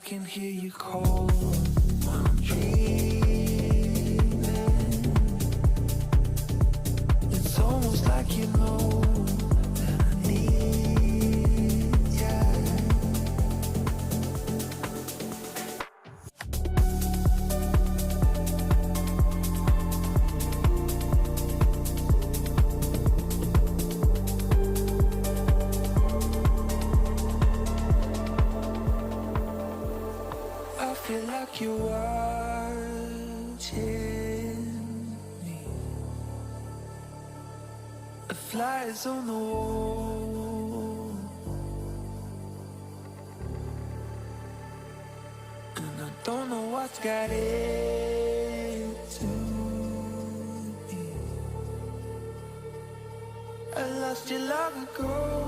can hear you call when I'm dreaming. It's almost like you know that I need ya. I feel like you're watching me. The flies on the wall, and I don't know what's got into me. I lost you long ago.